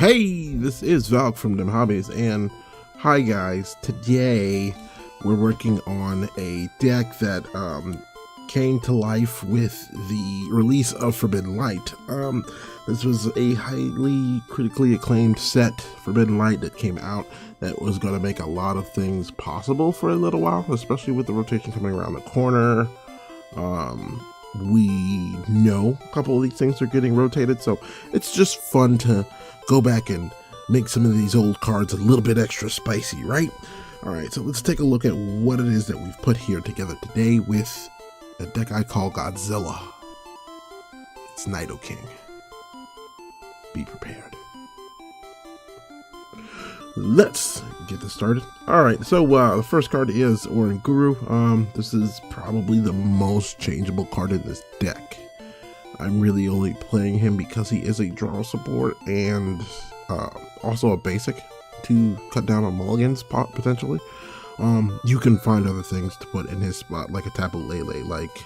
Hey, this is Valk from Dem Hobbies, and hi guys. Today we're working on a deck that came to life with the release of Forbidden Light. This was a highly critically acclaimed set, Forbidden Light, that came out that was going to make a lot of things possible for a little while, especially with the rotation coming around the corner. We know a couple of these things are getting rotated, so it's just fun to go back and make some of these old cards a little bit extra spicy, right? Alright, so let's take a look at what it is that we've put here together today with a deck I call Godzilla. It's Nidoking. Be prepared. Let's get this started. Alright, so the first card is Orin Guru. This is probably the most changeable card in this deck. I'm really only playing him because he is a draw support and also a basic to cut down on mulligans, potentially. You can find other things to put in his spot, like a Tapu Lele, like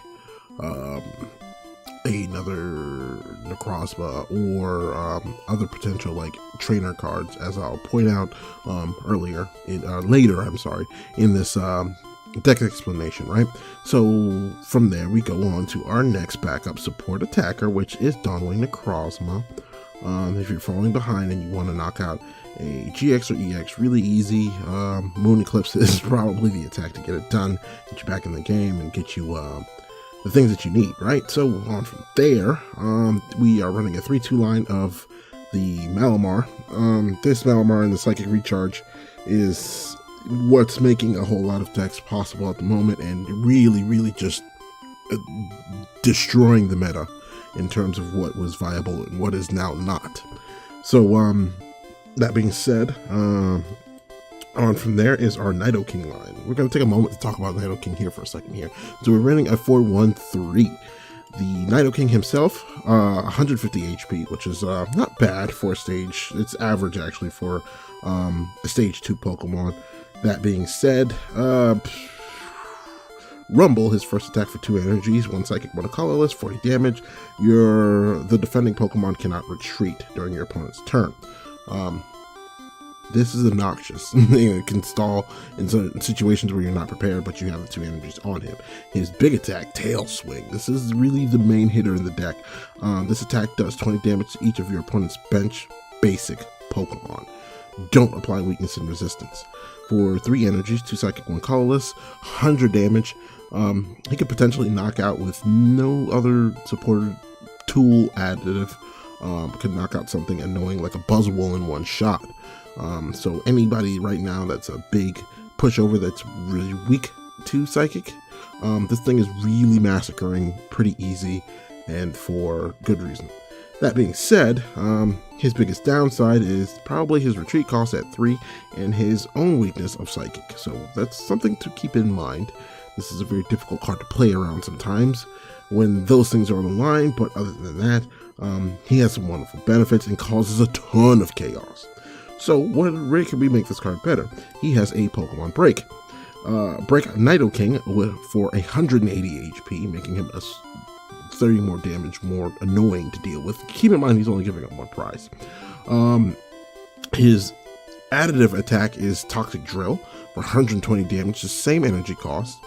another Necrozma, or other potential like trainer cards, as I'll point out later in this deck explanation, right? So from there we go on to our next backup support attacker, which is Donwing Necrozma. If you're falling behind and you want to knock out a GX or EX really easy, Moon Eclipse is probably the attack to get it done, get you back in the game and get you the things that you need, right? So on from there, we are running a 3-2 line of the Malamar. This Malamar and the Psychic Recharge is what's making a whole lot of decks possible at the moment, and really just destroying the meta in terms of what was viable and what is now not. So that being said, on from there is our Nidoking line. We're going to take a moment to talk about Nidoking here for a second here. So we're running a 4-1-3. The Nidoking himself, 150 HP, which is not bad for a stage. It's average actually for a stage 2 Pokemon. That being said, Rumble, his first attack for 2 energies, 1 psychic, 1 colorless, 40 damage. The defending Pokemon cannot retreat during your opponent's turn. This is obnoxious. It can stall in certain situations where you're not prepared, but you have the 2 energies on him. His big attack, Tail Swing. This is really the main hitter in the deck. This attack does 20 damage to each of your opponent's bench basic Pokemon. Don't apply weakness and resistance. For 3 energies, 2 psychic, 1 colorless, 100 damage. He could potentially knock out with no other supported tool additive. Could knock out something annoying like a Buzzwole in one shot. So anybody right now that's a big pushover that's really weak to psychic, this thing is really massacring pretty easy and for good reason. That being said, his biggest downside is probably his retreat cost at 3 and his own weakness of psychic. So that's something to keep in mind. This is a very difficult card to play around sometimes when those things are on the line, but other than that, he has some wonderful benefits and causes a ton of chaos. So what way can we make this card better? He has a Pokemon Break. Break Nidoking for 180 HP, making him a 30 more damage, more annoying to deal with. Keep in mind he's only giving up 1 prize. His additive attack is Toxic Drill for 120 damage, the same energy cost.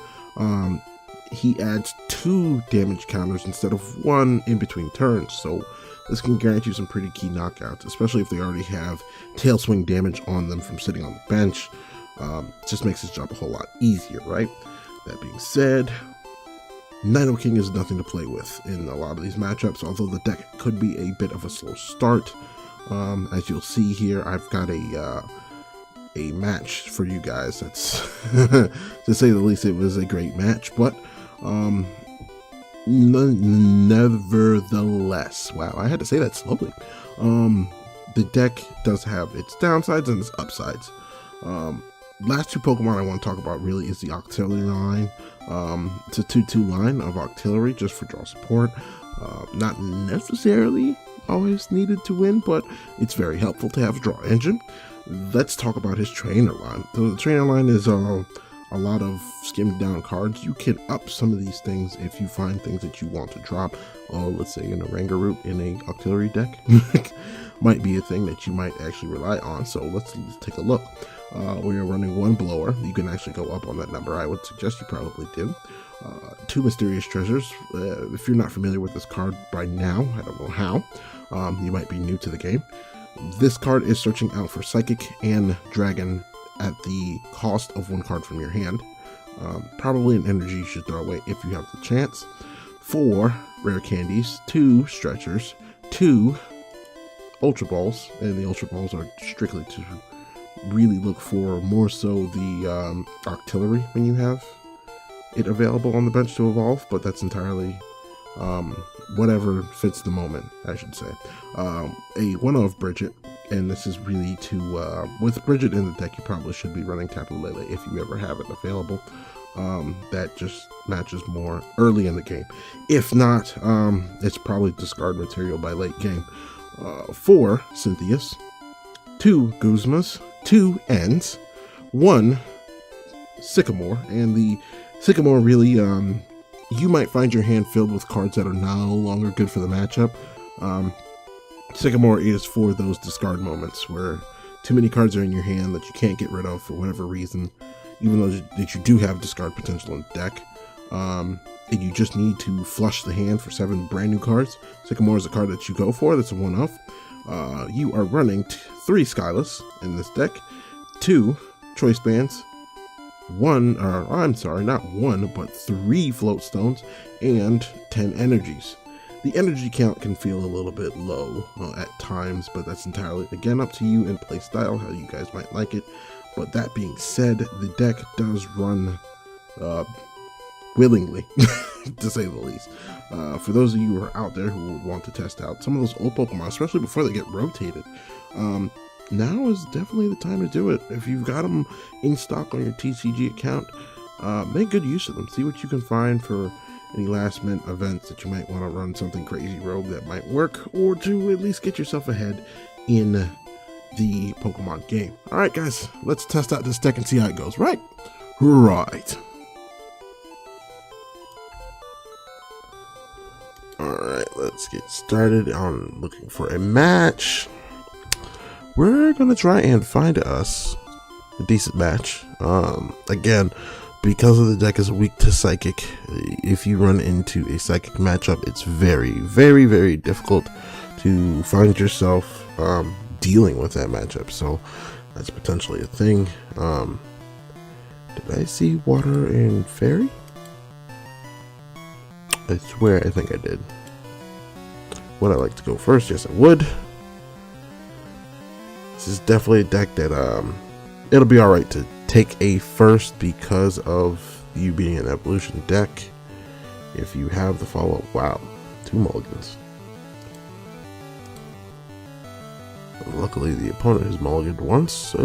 He adds 2 damage counters instead of 1 in between turns, so this can guarantee you some pretty key knockouts, especially if they already have Tail Swing damage on them from sitting on the bench. Just makes his job a whole lot easier, right? That being said, Nidoking is nothing to play with in a lot of these matchups, although the deck could be a bit of a slow start. As you'll see here, I've got a match for you guys. That's to say the least. It was a great match, but nevertheless, wow, I had to say that slowly. The deck does have its downsides and its upsides. Last 2 Pokemon I want to talk about really is the Octillery line. It's a 2-2 line of Octillery just for draw support. Not necessarily always needed to win, but it's very helpful to have a draw engine. Let's talk about his trainer line. So the trainer line is a lot of skimmed down cards, you can up some of these things if you find things that you want to drop. Oh, let's say an Oranga root in a auxiliary deck might be a thing that you might actually rely on. So let's take a look. We are running 1 blower. You can actually go up on that number. I would suggest you probably do. 2 mysterious treasures. If you're not familiar with this card by now, I don't know how. You might be new to the game. This card is searching out for Psychic and Dragon at the cost of 1 card from your hand. Probably an energy you should throw away if you have the chance. 4 rare candies, 2 stretchers, 2 Ultra Balls, and the Ultra Balls are strictly to really look for more so the artillery when you have it available on the bench to evolve, but that's entirely whatever fits the moment, I should say. A 1 of Bridget, and this is really to, with Bridget in the deck, you probably should be running Tapu Lele if you ever have it available. That just matches more early in the game. If not, it's probably discard material by late game. 4 Cynthias, 2 Guzmas, 2 Ends, 1 Sycamore, and the Sycamore really, you might find your hand filled with cards that are no longer good for the matchup. Sycamore is for those discard moments where too many cards are in your hand that you can't get rid of for whatever reason, even though that you do have discard potential in the deck. And you just need to flush the hand for 7 brand new cards. Sycamore is a card that you go for. That's a 1-off. You are running 3 Skyless in this deck, 2 Choice Bands, 1, or I'm sorry, not 1, but 3 Float Stones, and 10 Energies. The energy count can feel a little bit low at times, but that's entirely, again, up to you and play style, how you guys might like it. But that being said, the deck does run willingly, to say the least. For those of you who are out there who would want to test out some of those old Pokemon, especially before they get rotated, now is definitely the time to do it. If you've got them in stock on your TCG account, make good use of them. See what you can find for any last minute events that you might want to run something crazy rogue that might work, or to at least get yourself ahead in the Pokemon game. Alright guys, let's test out this deck and see how it goes, right? Right. Alright, let's get started on looking for a match. We're gonna try and find us a decent match. Again, because of the deck is weak to Psychic, if you run into a Psychic matchup, it's very, very, very difficult to find yourself dealing with that matchup. So that's potentially a thing. Did I see Water and Fairy? I swear I think I did. Would I like to go first? Yes, I would. This is definitely a deck that it'll be alright to take a first because of you being an evolution deck. If you have the follow-up, wow, 2 mulligans. Luckily the opponent has mulliganed once, so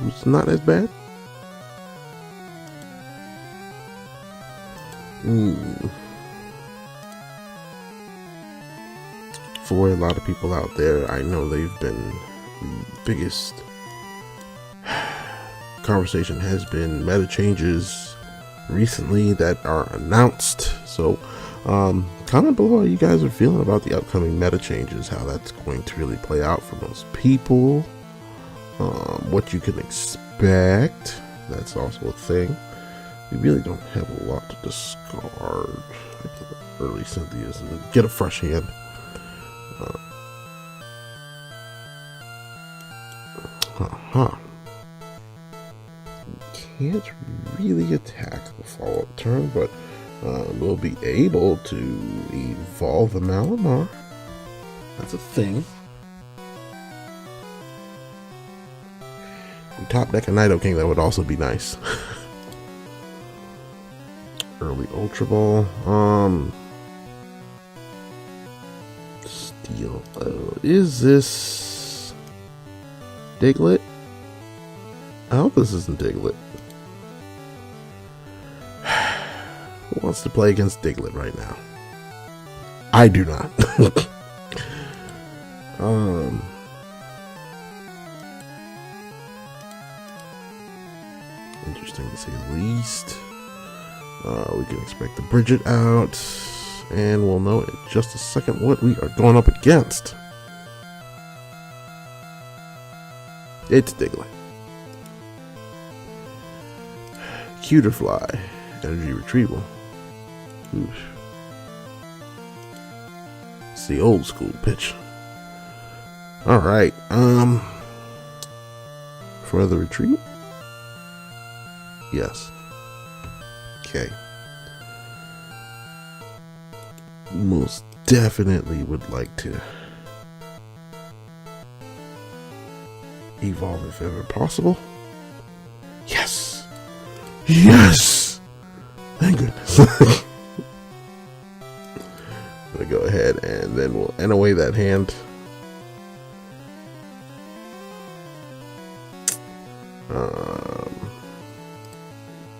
it's not as bad. For a lot of people out there, I know they've been the biggest conversation has been meta changes recently that are announced. So comment below how you guys are feeling about the upcoming meta changes, how that's going to really play out for most people, what you can expect. That's also a thing. We really don't have a lot to discard. Early Cynthia's and get a fresh hand. Can't really attack the follow-up turn, but we'll be able to evolve a Malamar. That's a thing. We top deck a Nidoking, that would also be nice. Early Ultra Ball. Steel. Is this Diglett? I hope this isn't Diglett. Who wants to play against Diglett right now? I do not. interesting to say the least. We can expect the Bridget out, and we'll know in just a second what we are going up against. It's Diglett. Cuter Fly, energy retrieval. Oof. It's the old school pitch. Alright, for the retreat? Yes. Okay. Most definitely would like to evolve if ever possible. Yes! Yes! Thank goodness. I'm gonna go ahead and then we'll end away that hand.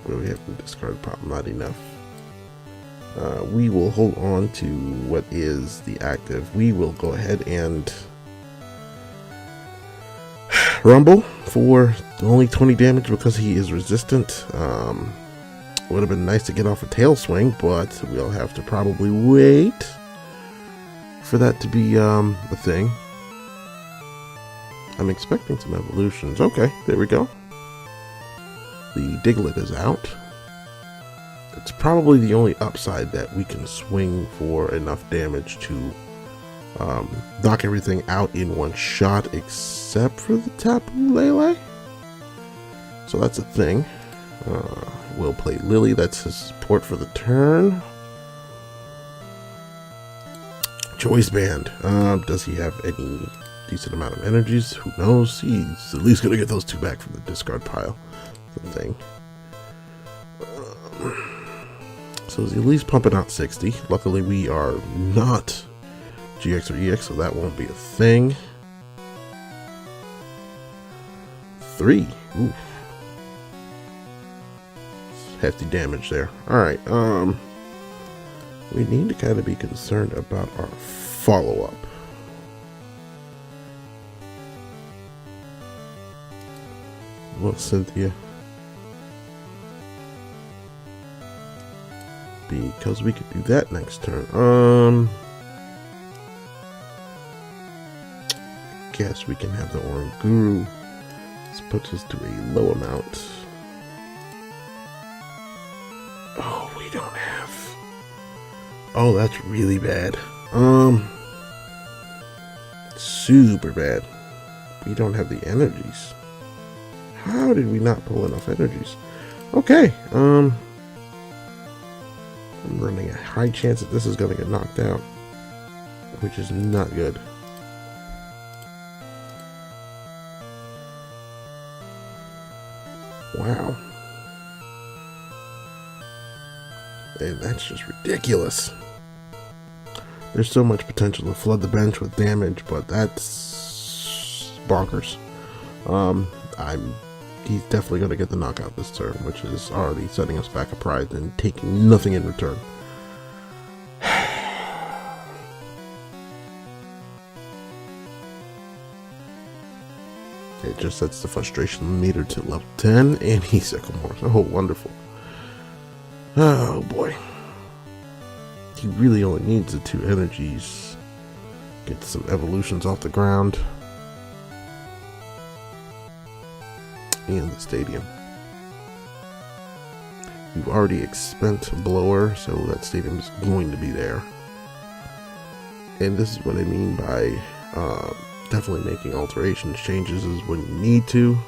What do we have to discard? Probably not enough. We will hold on to what is the active. We will go ahead and Rumble for only 20 damage because he is resistant. Would have been nice to get off a tail swing, but we'll have to probably wait for that to be a thing. I'm expecting some evolutions. Okay, there we go. The Diglett is out. It's probably the only upside that we can swing for enough damage to knock everything out in one shot, except for the Tapu Lele. So that's a thing. We'll play Lily. That's his support for the turn. Choice Band. Does he have any decent amount of energies? Who knows? He's at least going to get those two back from the discard pile. The thing. So he's at least pumping out 60. Luckily, we are not GX or EX, so that won't be a thing. 3. Oof. Hefty damage there. Alright, we need to kind of be concerned about our follow-up. Well, Cynthia. Because we could do that next turn. I guess we can have the Oranguru. This puts us to a low amount. Oh, we don't have. Oh, that's really bad. Super bad. We don't have the energies. How did we not pull enough energies? Okay. I'm running a high chance that this is going to get knocked out, which is not good. Wow. And that's just ridiculous. There's so much potential to flood the bench with damage, but that's bonkers. He's definitely going to get the knockout this turn, which is already setting us back a prize and taking nothing in return. It just sets the frustration meter to level 10, and he's Sycamore. Oh, wonderful. Oh, boy. He really only needs the 2 energies. Get some evolutions off the ground. And the stadium. We've already expent a blower, so that stadium is going to be there. And this is what I mean by definitely making alterations. Changes is when you need to.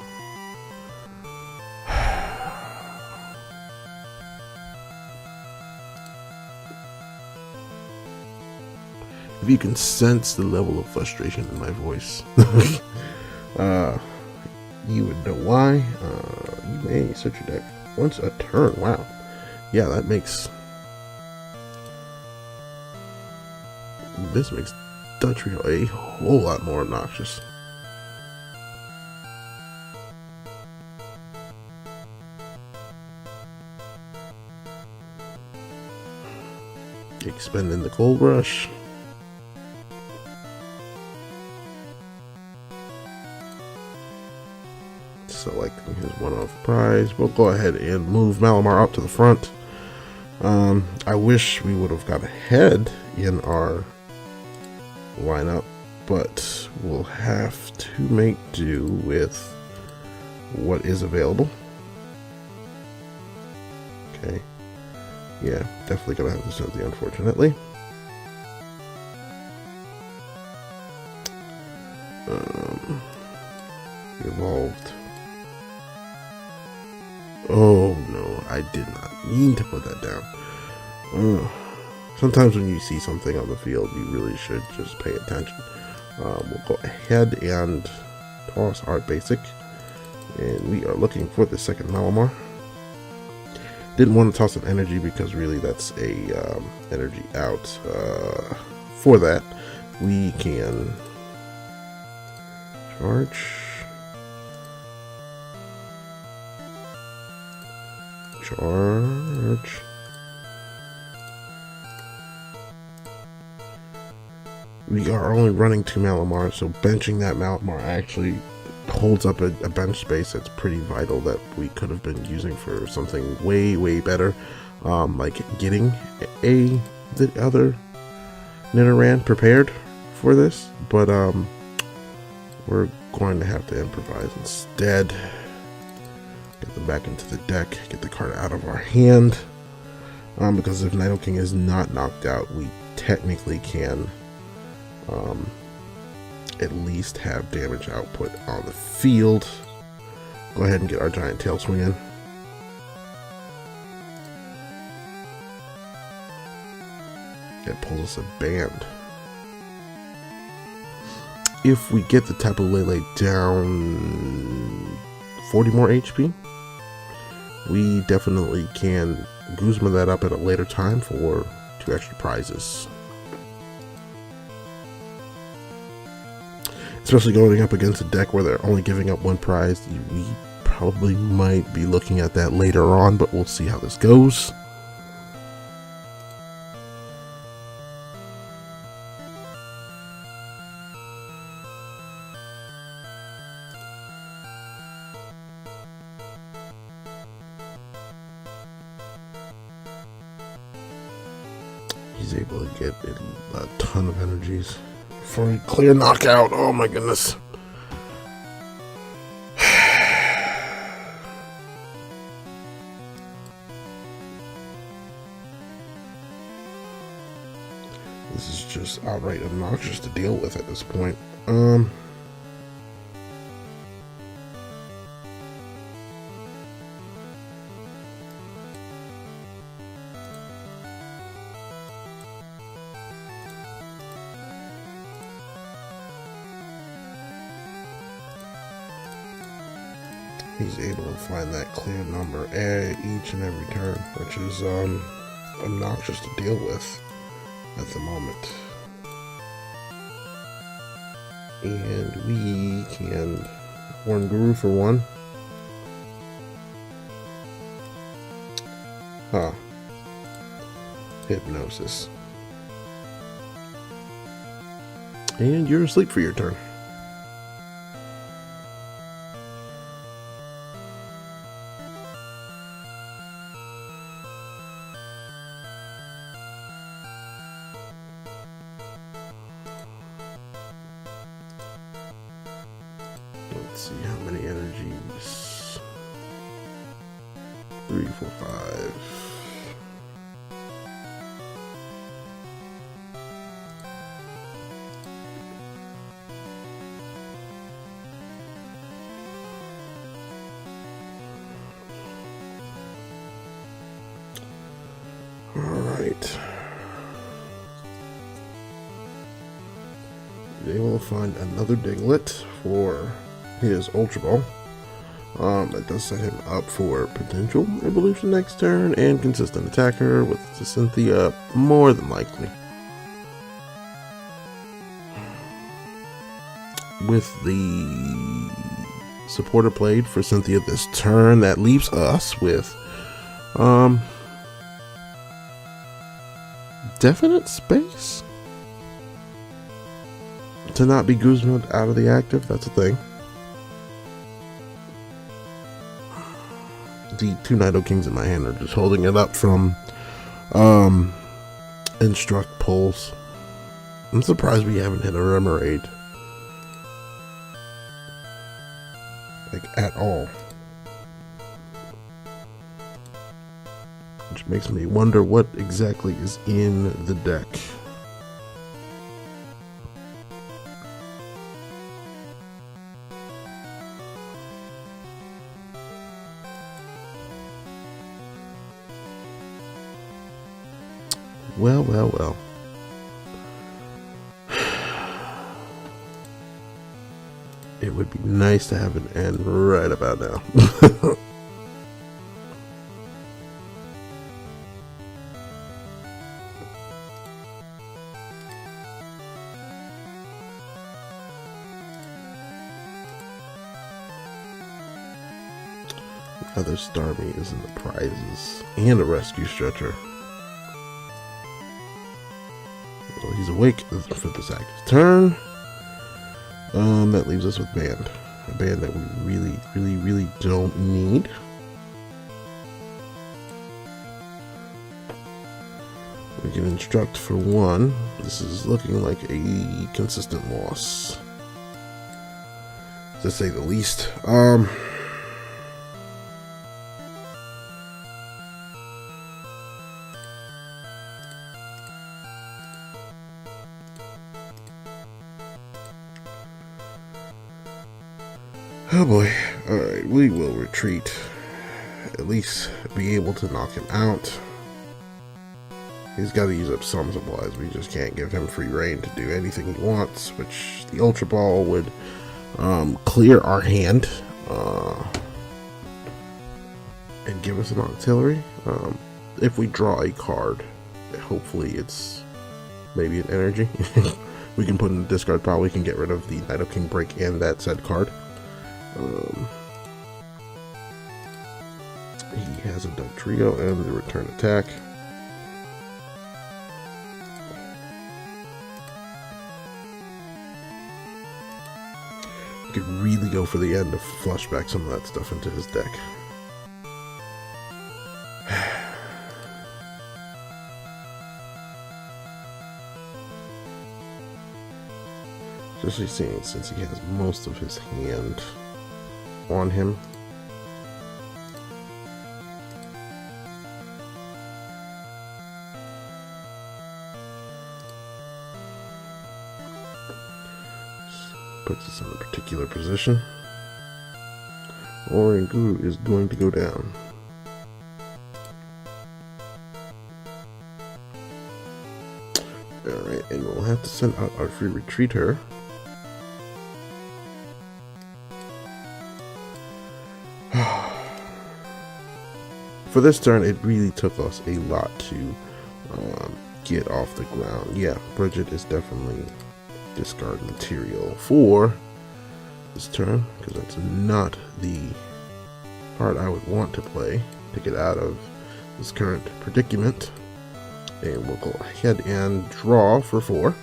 If you can sense the level of frustration in my voice, you would know why. You may search your deck once a turn. Wow. Yeah, that makes... This makes Dutchriel a whole lot more obnoxious. Expending the Cold Rush. Select Here's one off prize. We'll go ahead and move Malamar up to the front. I wish we would have got ahead in our lineup, but we'll have to make do with what is available. Okay. Yeah, definitely gonna have to Cynthia, unfortunately. Evolved. Oh no, I did not mean to put that down. Sometimes when you see something on the field, you really should just pay attention. We'll go ahead and toss our basic, and we are looking for the second Malamar. Didn't want to toss an energy because really that's a energy out. For that, we can charge. We are only running 2 Malamar, so benching that Malamar actually holds up a bench space that's pretty vital that we could have been using for something way better, like getting the other Nidoran prepared for this, but we're going to have to improvise instead. Get them back into the deck, get the card out of our hand, because if Nidoking is not knocked out, we technically can at least have damage output on the field. Go ahead and get our giant tail swing in. It pulls us a band. If we get the Tapu Lele down 40 more HP, we definitely can Guzma that up at a later time for 2 extra prizes. Especially going up against a deck where they're only giving up 1 prize, we probably might be looking at that later on, but we'll see how this goes. He's able to get a ton of energies for a clear knockout. Oh my goodness. This is just outright obnoxious to deal with at this point. He's able to find that clear number each and every turn, which is obnoxious to deal with at the moment. And we can Horn Guru for 1. Hypnosis. And you're asleep for your turn. Let's see how many energies. 3, 4, 5. All right. They will find another Diglett for his Ultra Ball. That does set him up for potential evolution next turn and consistent attacker with the Cynthia more than likely. With the supporter played for Cynthia this turn, that leaves us with definite space to not be Guzman out of the active. That's a thing. the 2 Nidokings in my hand are just holding it up from Instruct pulls. I'm surprised we haven't hit a Remoraid. Like, at all. Which makes me wonder what exactly is in the deck. Well, well, well. It would be nice to have an end right about now. Other Starmie is in the prizes and a rescue stretcher. Well, he's awake for this active turn. That leaves us with Band. A Band that we really don't need. We can Instruct for 1. This is looking like a consistent loss, to say the least. Oh boy. Alright, we will retreat. At least be able to knock him out. He's got to use up some supplies. We just can't give him free reign to do anything he wants, which the Ultra Ball would clear our hand and give us an auxiliary. If we draw a card, hopefully it's maybe an energy. We can put in the discard pile. We can get rid of the Nidoking break and that said card. He has a Dug Trio and the return attack. We could really go for the end to flush back some of that stuff into his deck. Especially seeing since he has most of his hand on him. Puts us in a particular position. Oranguru is going to go down. Alright, and we'll have to send out our free retreater. For this turn, it really took us a lot to get off the ground. Yeah, Bridget is definitely discard material for this turn, because that's not the card I would want to play to get out of this current predicament. And we'll go ahead and draw for 4.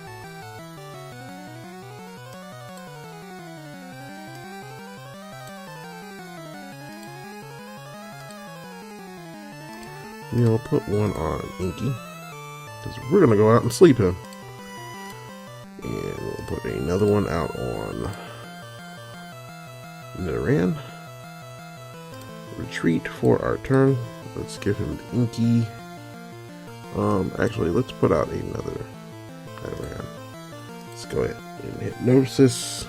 We'll put one on Inky, because we're going to go out and sleep him. And we'll put another one out on Nidoran. Retreat for our turn. Let's give him the Inky. Actually, let's put out another Nidoran. Let's go ahead and hit Hypnosis.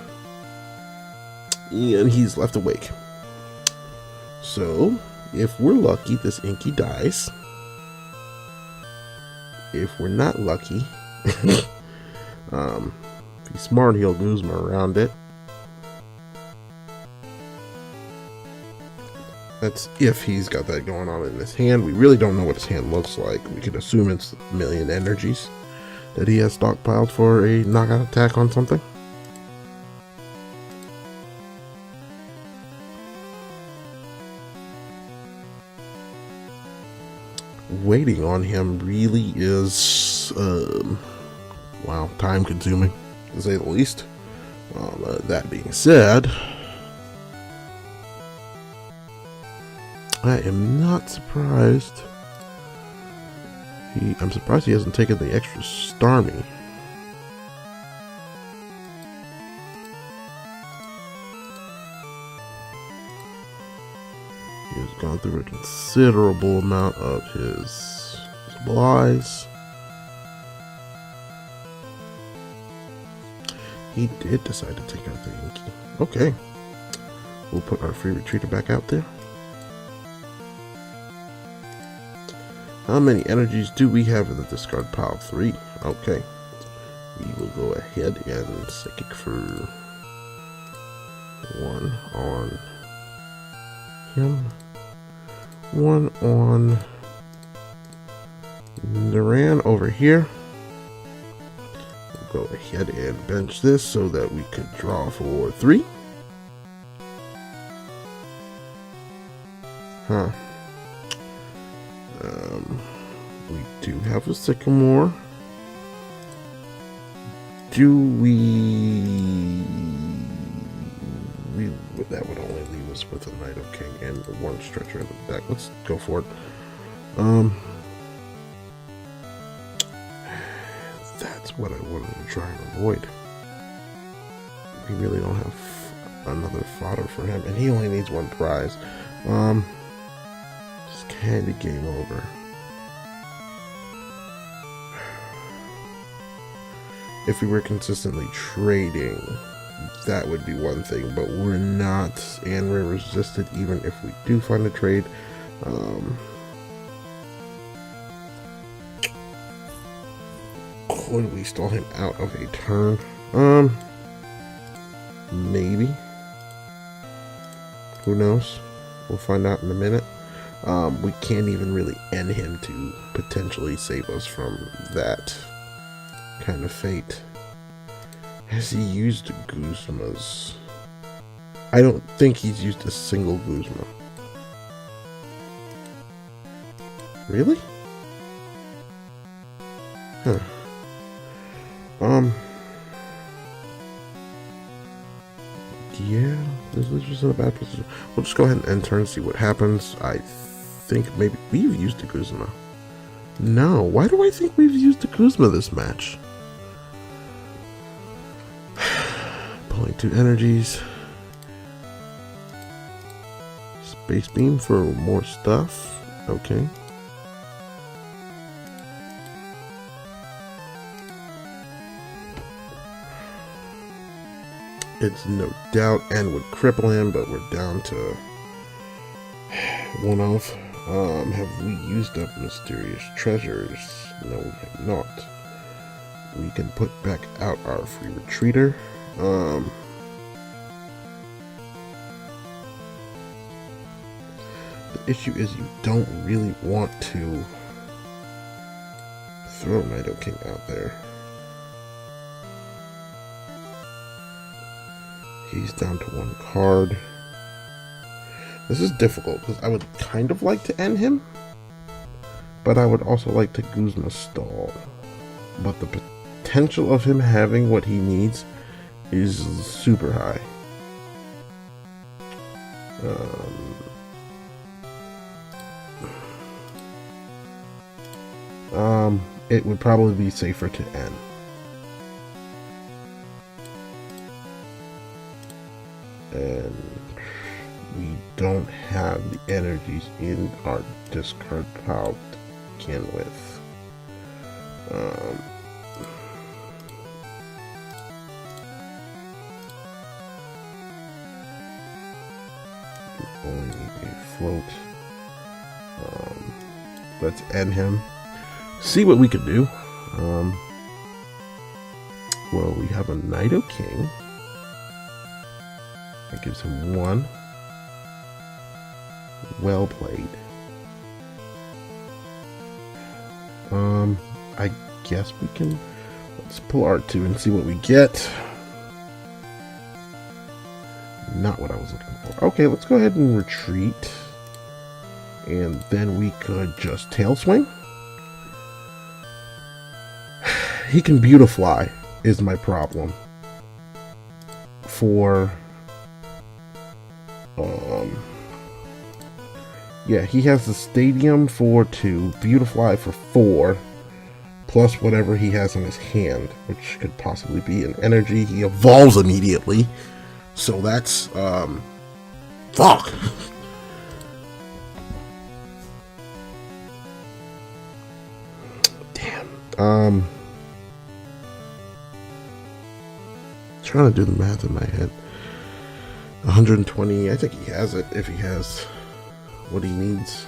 And he's left awake. So, if we're lucky, this Inky dies. If we're not lucky, if he's smart, he'll Guzma around it. That's if he's got that going on in his hand. We really don't know what his hand looks like. We could assume it's a million energies that he has stockpiled for a knockout attack on something. Waiting on him really is, wow, time consuming, to say the least. That being said, I am not surprised. I'm surprised he hasn't taken the extra Starmie. He has gone through a considerable amount of his supplies. He did decide to take out the Yankee. Okay. We'll put our free retreater back out there. How many energies do we have in the discard pile? 3. Okay. We will go ahead and psychic for 1 on him. 1 on Duran over here. We'll go ahead and bench this so that we could draw for 3. Huh. We do have a Sycamore. Do we... That would only leave us with a Nidoking and one stretcher in the deck. Let's go for it. That's what I wanted to try and avoid. We really don't have another fodder for him, and he only needs 1 prize. It's kind of game over. If we were consistently trading, that would be one thing, but we're not, and we're resisted even if we do find a trade. Could we stall him out of a turn? Maybe. Who knows? We'll find out in a minute. We can't even really end him to potentially save us from that kind of fate. Has he used Guzmas? I don't think he's used a single Guzma. Really? Huh. Yeah, this is just in a bad position. We'll just go ahead and end turn and see what happens. I think maybe we've used a Guzma. No, why do I think we've used a Guzma this match? Pulling 2 energies. Space Beam for more stuff. Okay. It's no doubt and would cripple him, but we're down to 1 off. Have we used up Mysterious Treasures? No, we have not. We can put back out our free retreater. The issue is you don't really want to throw Nidoking out there. He's down to 1 card. This is difficult because I would kind of like to end him, but I would also like to Guzma stall. But the potential of him having what he needs is super high. It would probably be safer to end. And we don't have the energies in our discard pile to begin with. We only need a float. Let's end him. See what we can do. Well, we have a Nidoking. That gives him 1. Well played. I guess we can. Let's pull R2 and see what we get. Not what I was looking for. Okay, let's go ahead and retreat. And then we could just tail swing. He can Beautifly is my problem. Yeah, he has the Stadium for 2, Beautifly for 4, plus whatever he has in his hand, which could possibly be an energy. He evolves immediately. So that's, fuck. Damn. Trying to do the math in my head. 120, I think he has it if he has what he needs.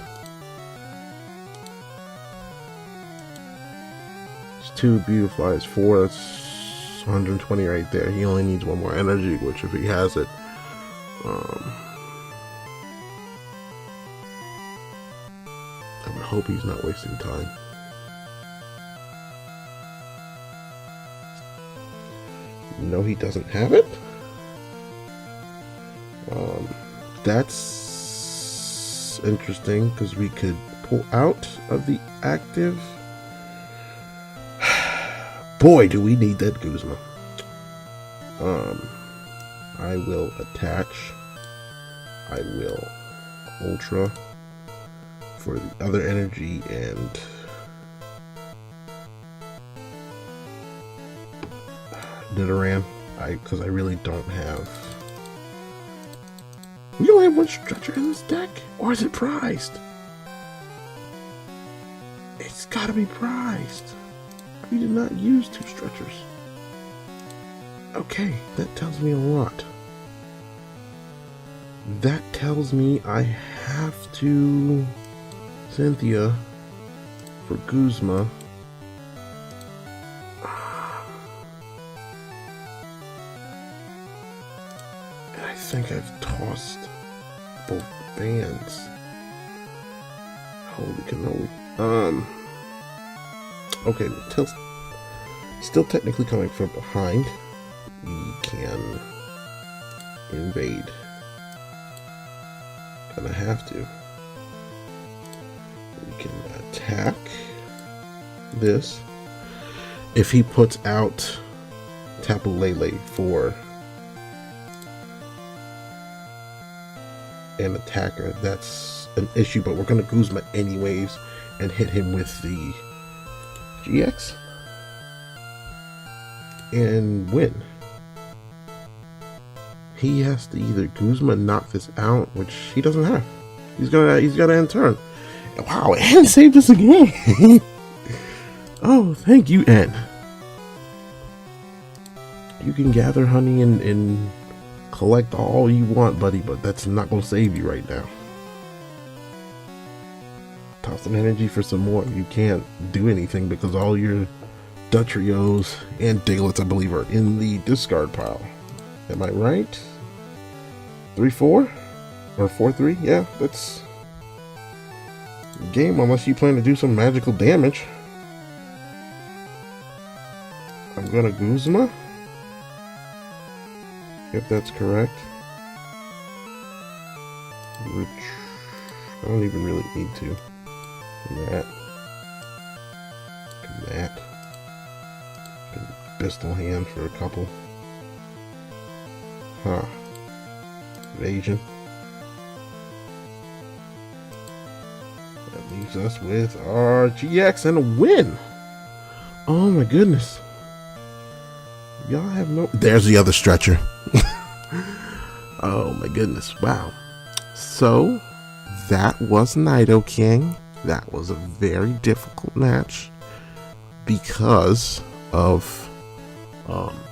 It's 2, Beautifly is 4, that's 120 right there. He only needs 1 more energy, which if he has it, I would hope he's not wasting time. No, he doesn't have it. That's interesting because we could pull out of the active. Boy, do we need that Guzma. I will attach. I will Ultra for the other energy and Nidoran. Because I really don't have. We only have 1 stretcher in this deck? Or is it prized? It's gotta be prized. We did not use 2 stretchers. Okay, that tells me a lot. That tells me I have to Cynthia for Guzma. And I think I've tossed both bands. Holy cannoli. Okay, still technically coming from behind. We can invade. Gonna have to. We can attack this. If he puts out Tapu Lele for an attacker, that's an issue, but we're gonna Guzma anyways and hit him with the GX and win. He has to either Guzma knock this out, which he doesn't have. He's gotta end turn. Wow, and saved us again. Oh, thank you, N. You can gather honey and collect all you want, buddy, but that's not gonna save you right now. Toss some energy for some more. You can't do anything because all your Dutrios and Diglets, I believe, are in the discard pile. Am I right? 3-4? Or 4-3? Yeah, that's game unless you plan to do some magical damage. I'm gonna Guzma, if that's correct. Which I don't even really need to. That. That. Pistol hand for a couple. Huh. Evasion. That leaves us with our GX and a win. Oh my goodness. Y'all have no. There's the other stretcher. Oh my goodness. Wow. So that was Nidoking. That was a very difficult match because of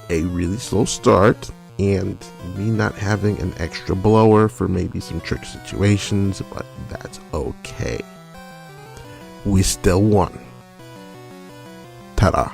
a really slow start and me not having an extra blower for maybe some trick situations, but that's okay. We still won. Ta-da.